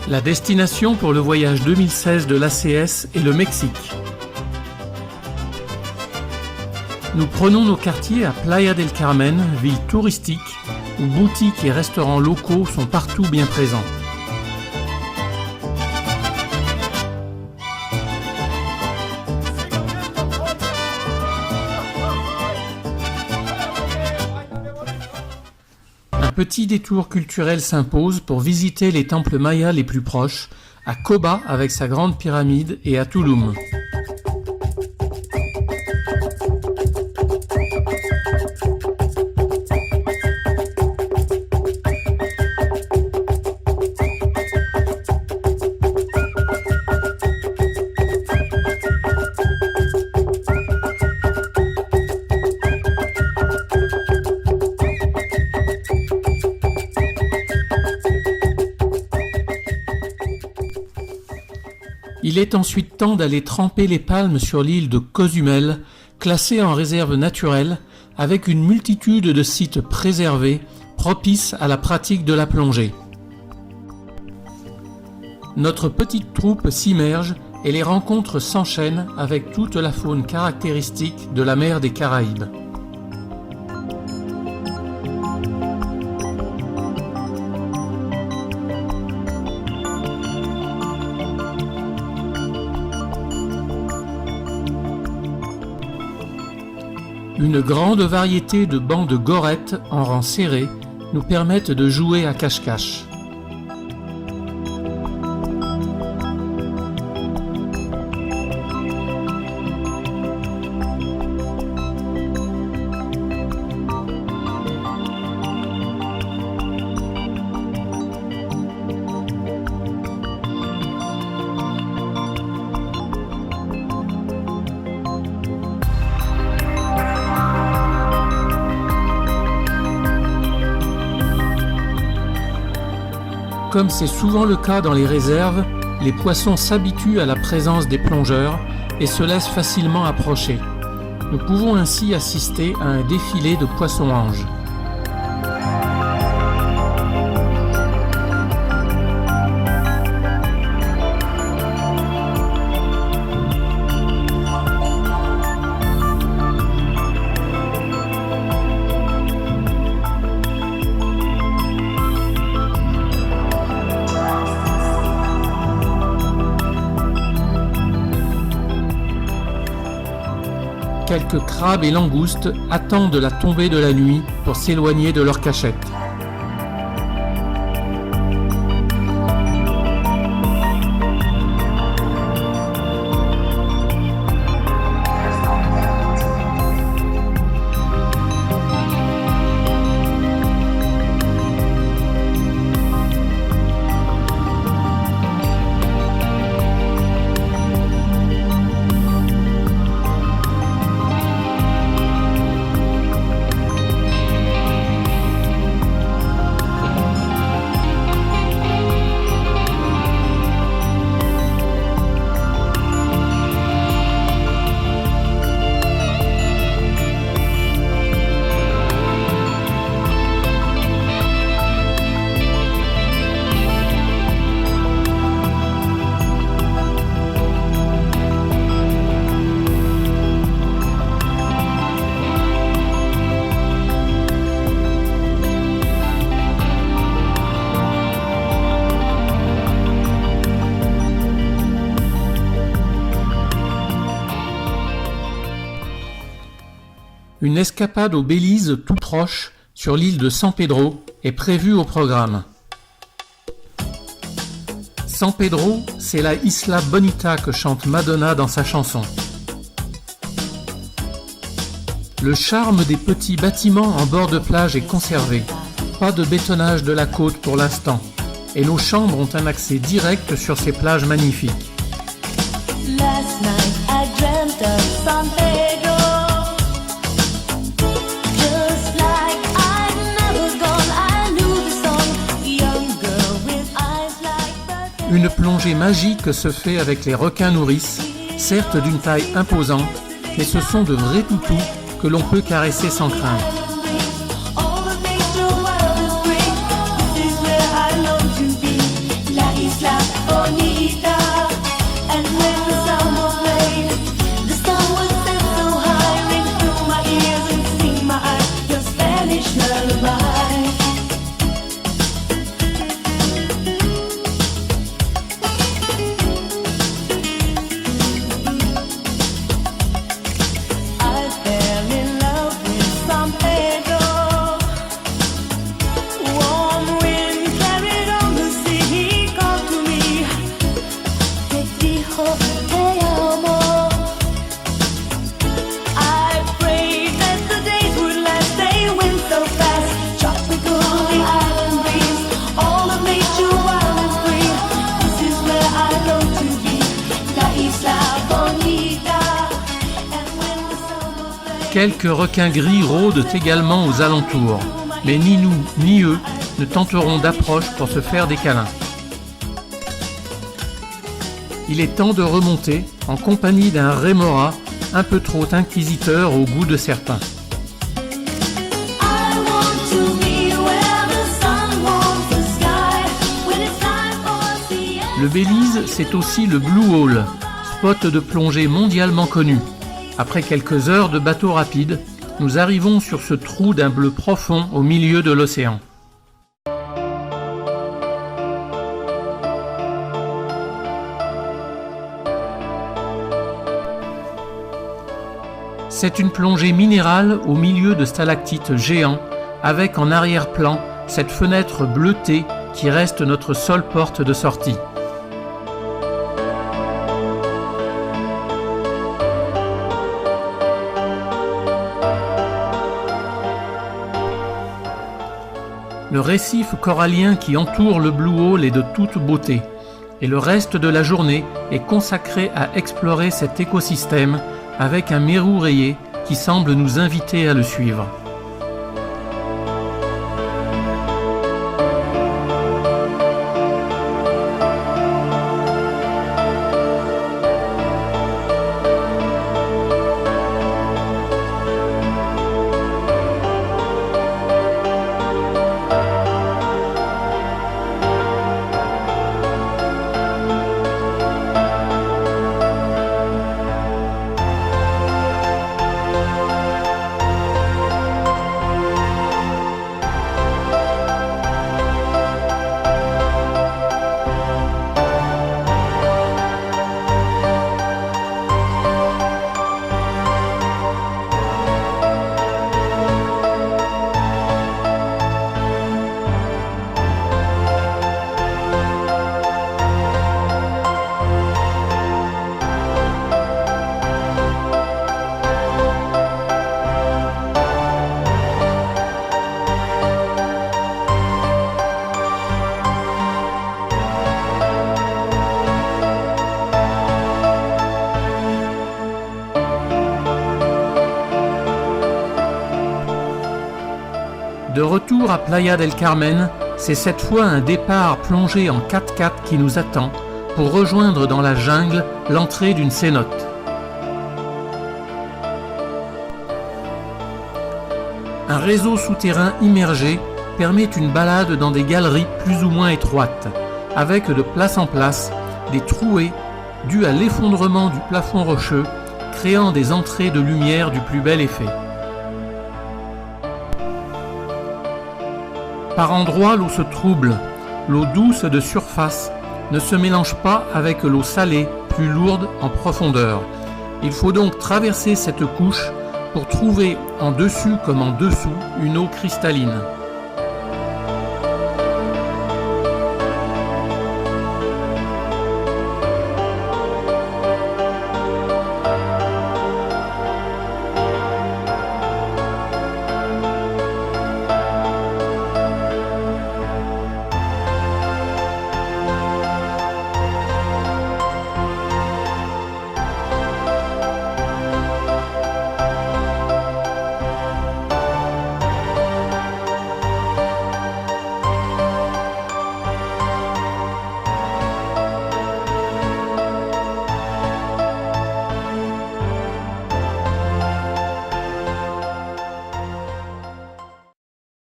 La destination pour le voyage 2016 de l'ACS est le Mexique. Nous prenons nos quartiers à Playa del Carmen, ville touristique, où boutiques et restaurants locaux sont partout bien présents. Un petit détour culturel s'impose pour visiter les temples mayas les plus proches, à Coba avec sa grande pyramide et à Tulum. Il est ensuite temps d'aller tremper les palmes sur l'île de Cozumel, classée en réserve naturelle, avec une multitude de sites préservés, propices à la pratique de la plongée. Notre petite troupe s'immerge et les rencontres s'enchaînent avec toute la faune caractéristique de la mer des Caraïbes. Une grande variété de bancs de gorettes en rang serré nous permettent de jouer à cache-cache. Comme c'est souvent le cas dans les réserves, les poissons s'habituent à la présence des plongeurs et se laissent facilement approcher. Nous pouvons ainsi assister à un défilé de poissons-anges. Quelques crabes et langoustes attendent la tombée de la nuit pour s'éloigner de leur cachette. Une escapade au Belize tout proche, sur l'île de San Pedro, est prévue au programme. San Pedro, c'est la Isla Bonita que chante Madonna dans sa chanson. Le charme des petits bâtiments en bord de plage est conservé. Pas de bétonnage de la côte pour l'instant. Et nos chambres ont un accès direct sur ces plages magnifiques. Last night I dreamt of San Pedro. Just like I've never gone, I knew the song. Young girl with eyes like the... Une plongée magique se fait avec les requins nourrices, certes d'une taille imposante, mais ce sont de vrais toutous que l'on peut caresser sans crainte. All the things the world is free. This is where I long to be. La Isla Quelques requins gris rôdent également aux alentours, mais ni nous ni eux ne tenteront d'approche pour se faire des câlins. Il est temps de remonter en compagnie d'un rémora un peu trop inquisiteur au goût de certains. I want to be where the sun warms the sky when it's time for the Le Belize, c'est aussi le Blue Hole, spot de plongée mondialement connu. Après quelques heures de bateau rapide, nous arrivons sur ce trou d'un bleu profond au milieu de l'océan. C'est une plongée minérale au milieu de stalactites géants, avec en arrière-plan cette fenêtre bleutée qui reste notre seule porte de sortie. Le récif corallien qui entoure le Blue Hole est de toute beauté, et le reste de la journée est consacré à explorer cet écosystème avec un mérou rayé qui semble nous inviter à le suivre. De retour à Playa del Carmen, c'est cette fois un départ plongé en 4x4 qui nous attend pour rejoindre dans la jungle l'entrée d'une cénote. Un réseau souterrain immergé permet une balade dans des galeries plus ou moins étroites, avec de place en place des trouées dues à l'effondrement du plafond rocheux, créant des entrées de lumière du plus bel effet. Par endroits, l'eau se trouble, l'eau douce de surface ne se mélange pas avec l'eau salée, plus lourde en profondeur. Il faut donc traverser cette couche pour trouver en dessus comme en dessous une eau cristalline.